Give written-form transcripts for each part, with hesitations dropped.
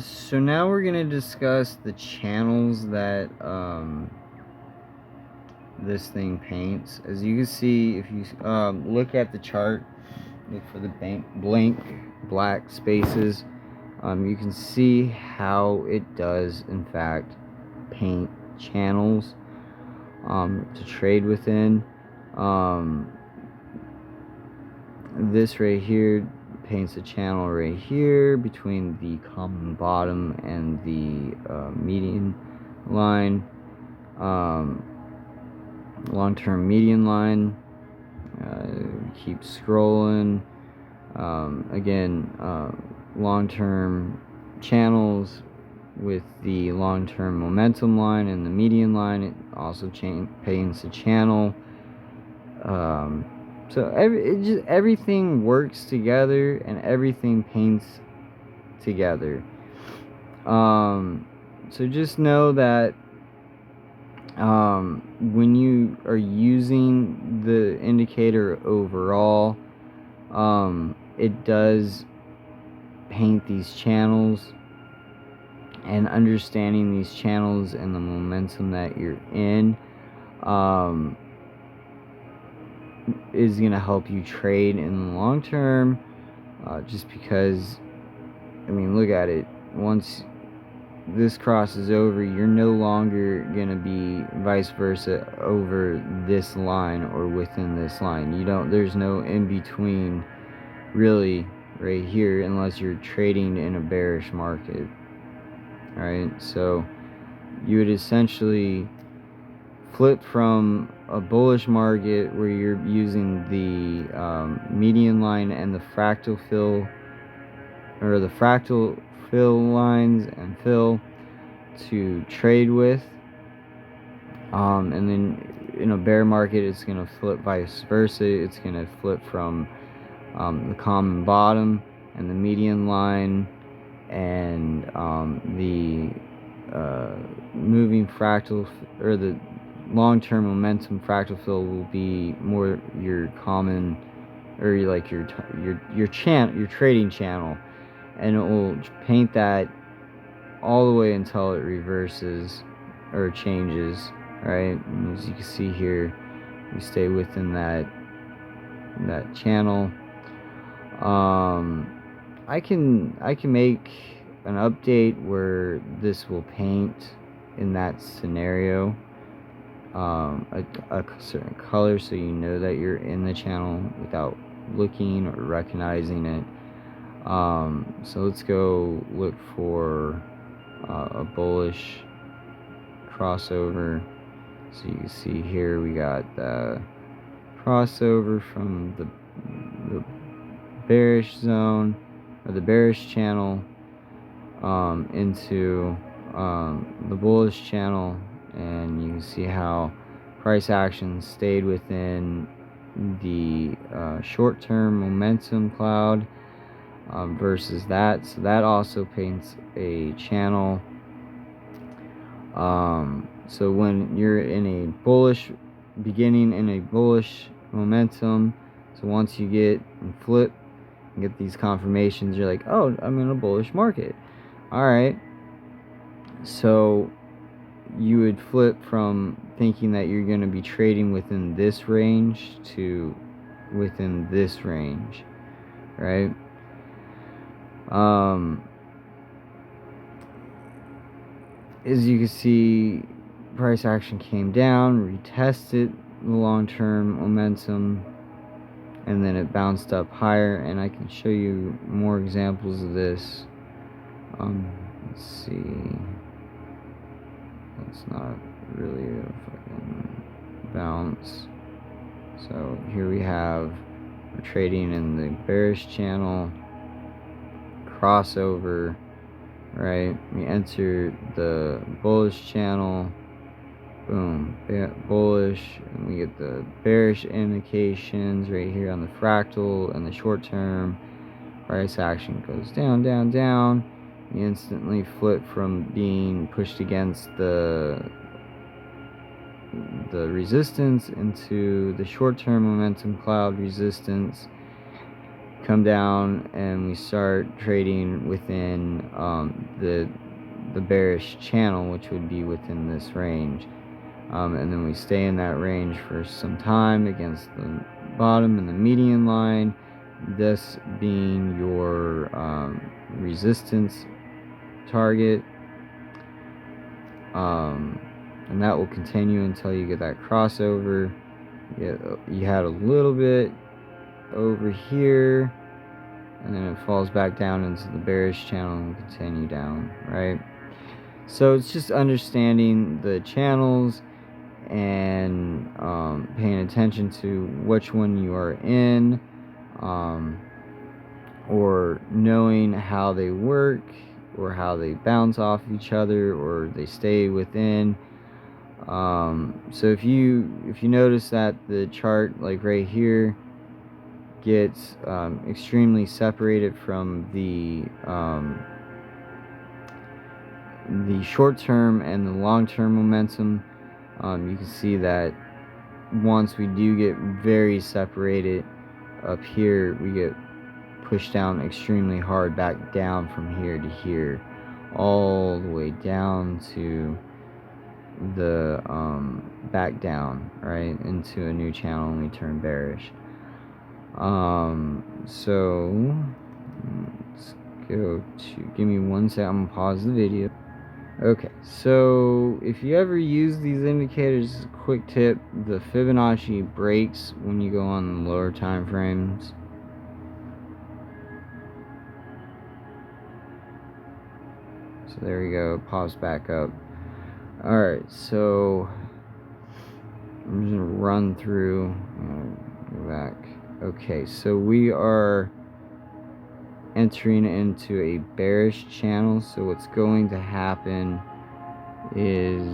So now we're going to discuss the channels that this thing paints. As you can see, if you look at the chart, look for the blank black spaces, you can see how it does in fact paint channels to trade within. This right here paints a channel right here between the common bottom and the median line, long-term median line. Keep scrolling. Again, long-term channels with the long-term momentum line and the median line. It also paints a channel. So everything works together and everything paints together. So just know that when you are using the indicator overall, it does paint these channels, and understanding these channels and the momentum that you're in is going to help you trade in the long term, just because, I mean, look at it. Once this crosses over, you're no longer going to be vice versa over this line or within this line. There's no in between really right here, unless you're trading in a bearish market. Alright, so you would essentially flip from a bullish market where you're using the median line and the fractal fill, or the fractal fill lines and fill to trade with, and then in a bear market it's going to flip vice versa. It's going to flip from the common bottom and the median line and the moving fractal, or the long-term momentum fractal fill will be more your common, or like your trading channel, and it will paint that all the way until it reverses or changes, right? And as you can see here, we stay within that channel. I can make an update where this will paint in that scenario a certain color, so you know that you're in the channel without looking or recognizing it. So let's go look for a bullish crossover. So you can see here we got the crossover from the bearish zone, or the bearish channel, into the bullish channel, and you can see how price action stayed within the short-term momentum cloud versus that. So that also paints a channel. So when you're in a bullish beginning, in a bullish momentum, so once you get and flip and get these confirmations, you're like, oh, I'm in a bullish market. Alright, so you would flip from thinking that you're going to be trading within this range to within this range, right? As you can see, price action came down, retested the long-term momentum, and then it bounced up higher, and I can show you more examples of this. Let's see. That's not really a fucking bounce. So here we're trading in the bearish channel, crossover, right? We enter the bullish channel, boom, bullish, and we get the bearish indications right here on the fractal and the short term. Price action goes down, down, down. We instantly flip from being pushed against the resistance into the short-term momentum cloud resistance. come down and we start trading within the bearish channel, which would be within this range. And then we stay in that range for some time against the bottom and the median line, this being your resistance target. And that will continue until you get that crossover. You had a little bit over here, and then it falls back down into the bearish channel and continue down, right? So it's just understanding the channels and paying attention to which one you are in, or knowing how they work, or how they bounce off each other, or they stay within. So if you notice that the chart, like right here, gets extremely separated from the short-term and the long-term momentum, you can see that once we do get very separated up here, we get pushed down extremely hard back down from here to here, all the way down to the back down, right, into a new channel, and we turn bearish. So let's go to, give me 1 second, I'm gonna pause the video. Okay, so if you ever use these indicators, a quick tip, the Fibonacci breaks when you go on the lower time frames. So there we go, pops back up. Alright, so I'm just gonna run through, go back. Okay, so we are entering into a bearish channel. So what's going to happen is,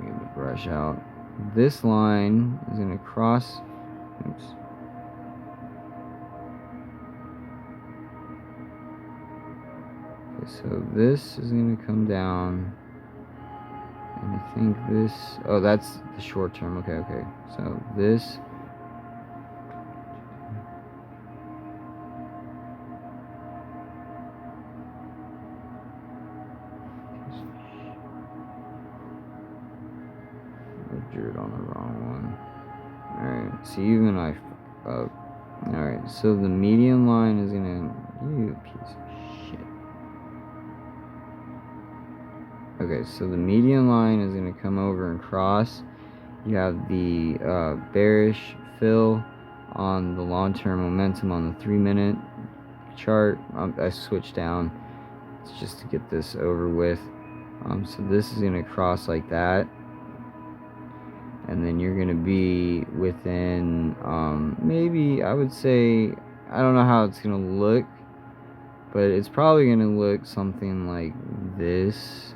get the brush out, this line is going to cross, oops, okay, so this is going to come down, and I think this, oh, that's the short term, okay, so this, drew it on the wrong one. Alright, so even I fuck up. Alright, so the median line is gonna, you piece of shit. Okay, so the median line is gonna come over and cross. You have the bearish fill on the long-term momentum on the 3-minute chart. I switched down. It's just to get this over with. So this is gonna cross like that. And then you're going to be within, maybe, I would say, I don't know how it's going to look, but it's probably going to look something like this.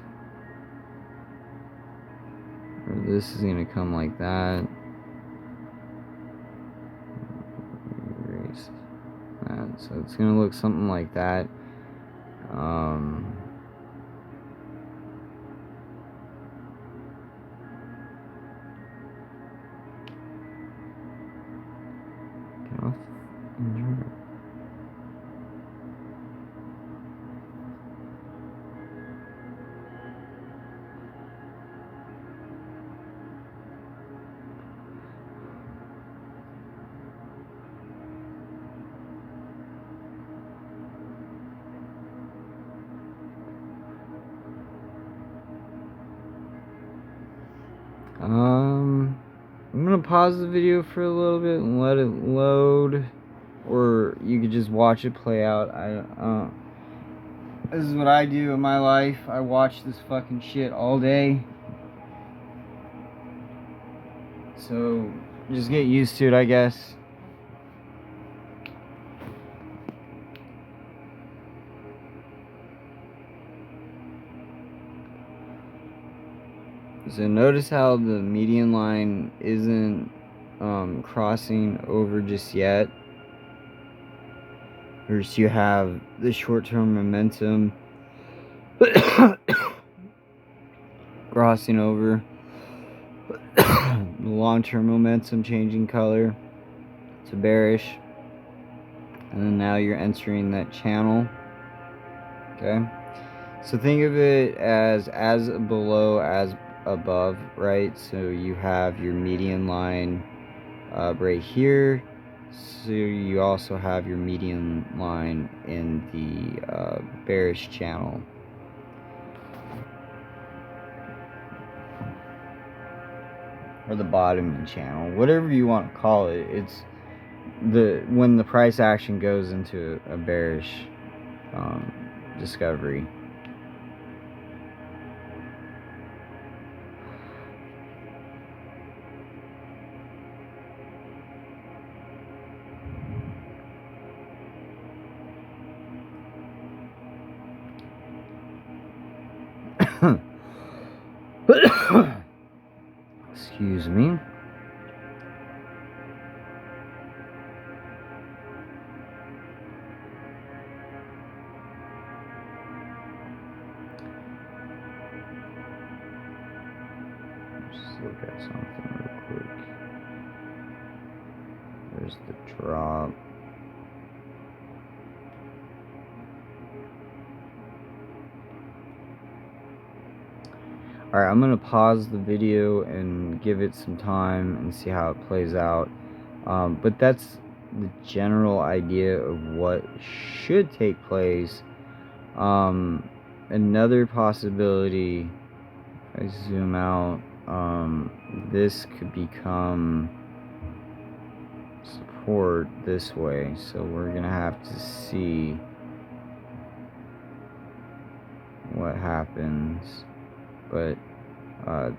Or this is going to come like that. Erase that. So it's going to look something like that. I'm gonna pause the video for a little bit and let it load, or you could just watch it play out. This is what I do in my life. I watch this fucking shit all day. So just get used to it, I guess. So notice how the median line isn't crossing over just yet. First you have the short-term momentum crossing over, the long-term momentum changing color to bearish, and then now you're entering that channel. Okay, so think of it as below as above, right? So you have your median line right here, so you also have your median line in the bearish channel. Or the bottom channel, whatever you want to call it. It's when the price action goes into a bearish discovery. Excuse me. Just look at something real quick. There's the drop. Alright, I'm going to pause the video and give it some time and see how it plays out. But that's the general idea of what should take place. Another possibility, if I zoom out, this could become support this way. So we're going to have to see what happens. But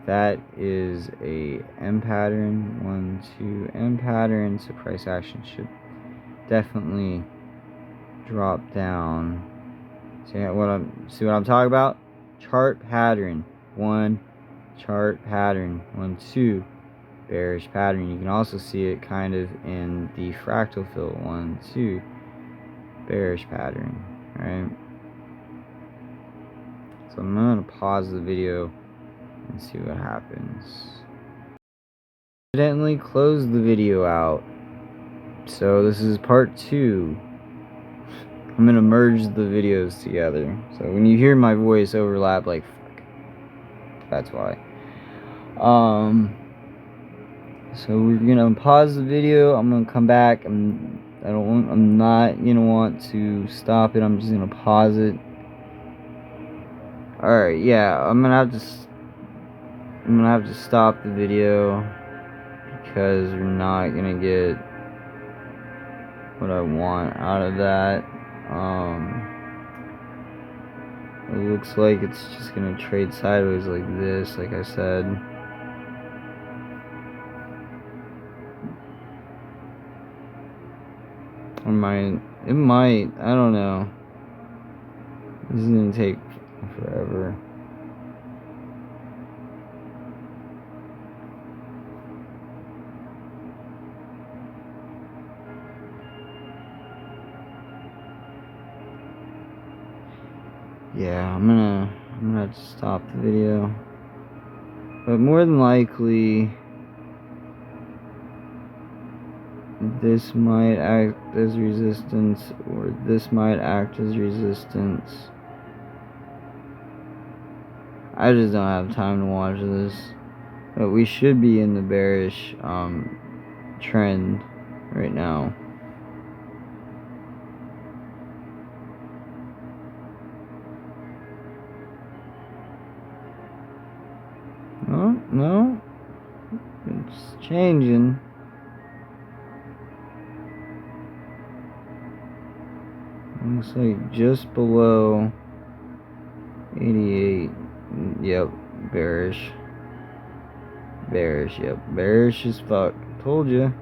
that is a M pattern, 1, 2 M pattern. So price action should definitely drop down. See what I'm talking about? Chart pattern 1, chart pattern 1, 2, bearish pattern. You can also see it kind of in the fractal fill 1, 2, bearish pattern, right? So I'm going to pause the video and see what happens. Accidentally closed the video out, so this is part 2. I'm going to merge the videos together, so when you hear my voice overlap, like, fuck, that's why. So we're gonna pause the video. I'm gonna come back. I'm not gonna want to stop it. I'm just gonna pause it. Alright, yeah, I'm gonna have to stop the video because we're not gonna get what I want out of that. It looks like it's just gonna trade sideways like this, like I said. It might, I don't know. This is gonna take forever. Yeah, I'm gonna have to stop the video. But more than likely, this might act as resistance, or this might act as resistance. I just don't have time to watch this. But we should be in the bearish trend right now. Oh, no. It's changing. Looks like just below 88. Yep, bearish. Bearish, yep. Bearish as fuck. Told you.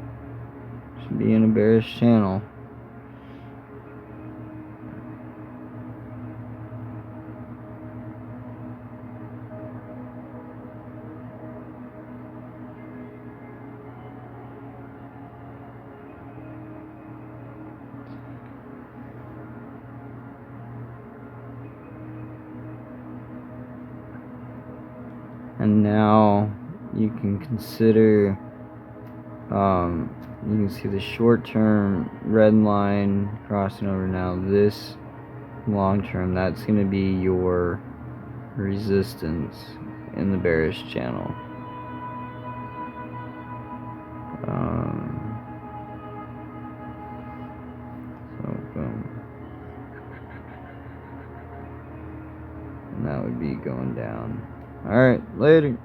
Should be in a bearish channel. And now you can consider You can see the short-term red line crossing over now. This long-term, that's going to be your resistance in the bearish channel. So boom, and that would be going down. All right, later.